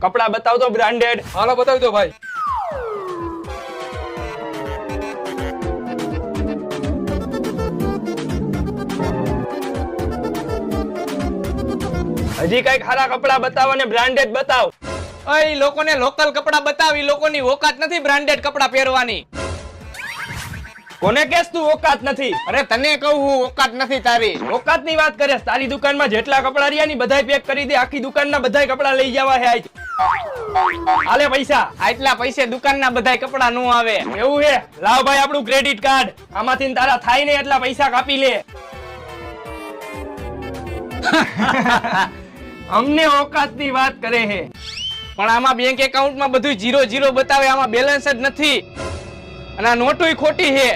કપડા બતાવ તો બ્રાન્ડેડ. હાલો બતાવી દો ભાઈ. હજી કઈક સારા કપડા બતાવો ને બ્રાન્ડેડ બતાવ. એ લોકોને લોકલ કપડા બતાવી, લોકોની ઓકાત નથી બ્રાન્ડેડ કપડા પહેરવાની. કોને કેસ તું ઓકાત નથી? અરે તને કહું હું ઓકાત નથી તારી. ઓકાત ની વાત કરે? તારી દુકાનમાં જેટલા કપડા રહ્યા ની બધાય પેક કરી દે. આખી દુકાનના બધાય કપડા લઈ જવા હે આજ. આલે પૈસા. આટલા પૈસે દુકાનના બધાય કપડા નો આવે. એવું હે? લાવ ભાઈ આપણું ક્રેડિટ કાર્ડ. આમાંથી તારા થાય ને એટલા પૈસા કાપી લે. અમને ઓકાત ની વાત કરે હે. પણ આમાં બેંક એકાઉન્ટમાં બધું 0 બતાવે, આમાં બેલેન્સ જ નથી. અને આ નોટુય ખોટી છે.